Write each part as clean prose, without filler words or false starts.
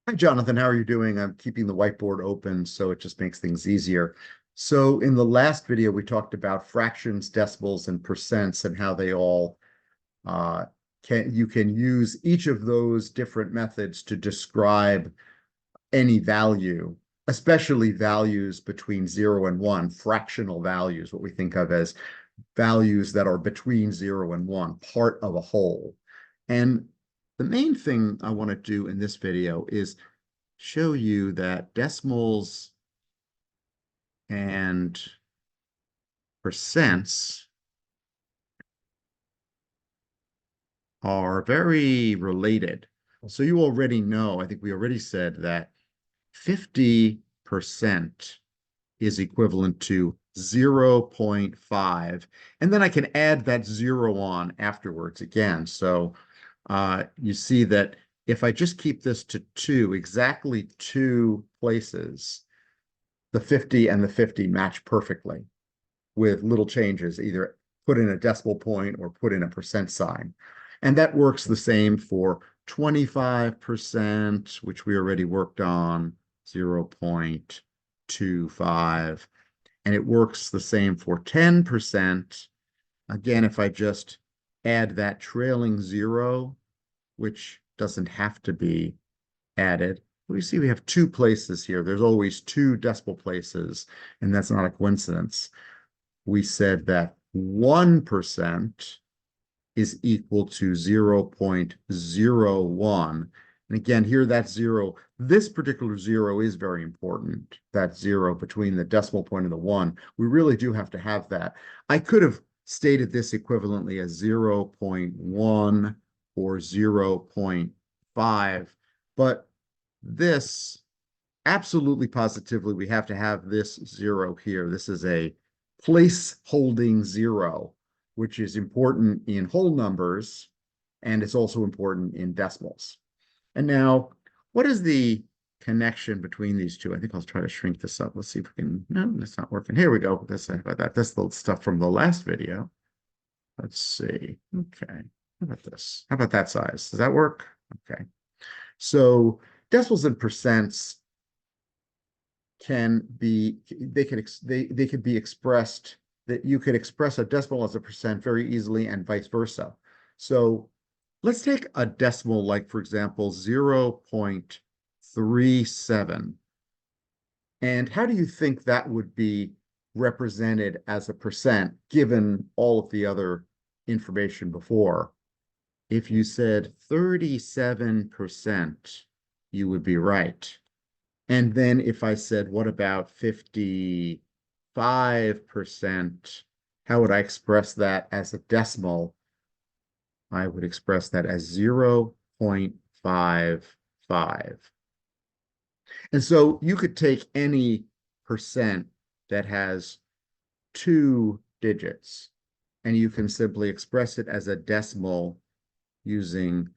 Hi, Jonathan. How are you doing? I'm keeping the whiteboard open so it just makes things easier. So in the last video, we talked about fractions, decimals, and percents and how they all uh, you can use each of those different methods to describe any value, especially values between 0 and 1, fractional values, what we think of as values that are between 0 and 1, part of a whole. And the main thing I want to do in this video is show you that decimals and percents are very related. So you already know, I think we already said that 50% is equivalent to 0.5. And then I can add that zero on afterwards again. So you see that if I just keep this to two, exactly two places, the 50 and the 50 match perfectly with little changes, either put in a decimal point or put in a percent sign. And that works the same for 25%, which we already worked on, 0.25. And it works the same for 10%. Again, if I just add that trailing zero, which doesn't have to be added, we see we have two places here. There's always two decimal places, and that's not a coincidence. We said that 1% is equal to 0.01. And again, here that zero, this particular zero is very important, that zero between the decimal point and the one. We really do have to have that. I could have stated this equivalently as 0.1 or 0.5, but this absolutely positively, we have to have this zero here. This is a place holding zero, which is important in whole numbers, and it's also important in decimals. And now, what is the connection between these two? I think I'll try to shrink this up. Let's see if we can. No, that's not working. Here we go. This about that. That's the stuff from the last video. Let's see. Okay. How about this? How about that size? Does that work? Okay. So decimals and percents can be they could be expressed, that you could express a decimal as a percent very easily and vice versa. So let's take a decimal like, for example, 0.37. And how do you think that would be represented as a percent given all of the other information before? If you said 37%, you would be right. And then if I said, what about 55%? How would I express that as a decimal? I would express that as 0.55. And so you could take any percent that has two digits, and you can simply express it as a decimal using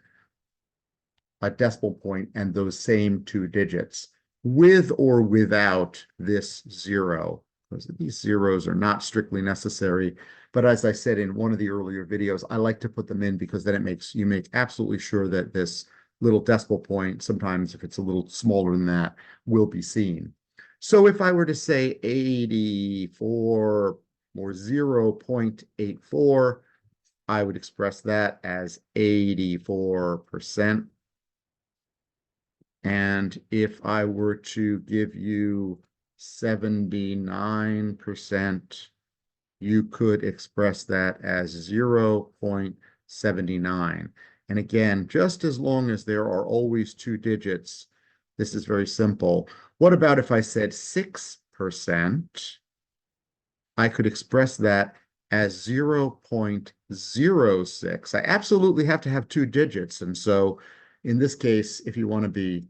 a decimal point and those same two digits, with or without this zero, because these zeros are not strictly necessary. But as I said in one of the earlier videos, I like to put them in because then you make absolutely sure that this little decimal point, sometimes if it's a little smaller than that, will be seen. So if I were to say 84 or 0.84, I would express that as 84%. And if I were to give you 79%, you could express that as 0.79. And again, just as long as there are always two digits, this is very simple. What about if I said 6%? I could express that as 0.06. I absolutely have to have two digits. And so in this case, if you want to be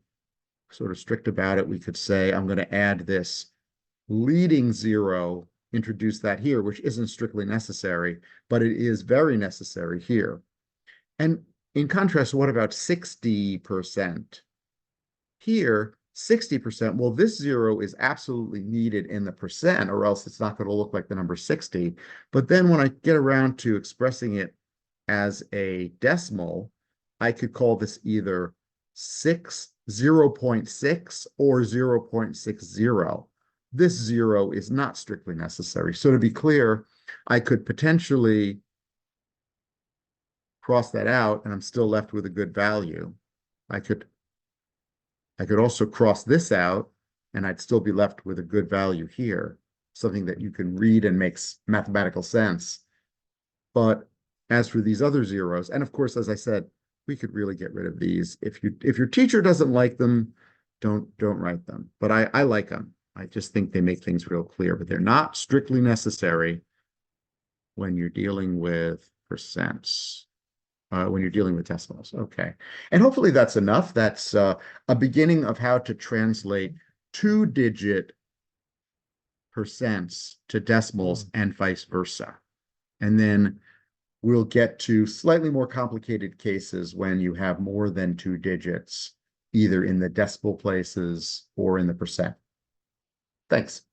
sort of strict about it, we could say, I'm going to add this leading zero, introduce that here, which isn't strictly necessary, but it is very necessary here. And in contrast, what about 60%? Here, 60%, well, this zero is absolutely needed in the percent, or else it's not going to look like the number 60. But then when I get around to expressing it as a decimal, I could call this either 0.6 or 0.60. This 0 is not strictly necessary. So to be clear, I could potentially cross that out and I'm still left with a good value. I could also cross this out and I'd still be left with a good value here, something that you can read and makes mathematical sense. But as for these other zeros, and of course, as I said, we could really get rid of these. If your teacher doesn't like them, don't write them. But I like them. I just think they make things real clear, but they're not strictly necessary when you're dealing with percents. When you're dealing with decimals. Okay. And hopefully that's enough. That's a beginning of how to translate two-digit percents to decimals and vice versa. And then we'll get to slightly more complicated cases when you have more than two digits, either in the decimal places or in the percent. Thanks.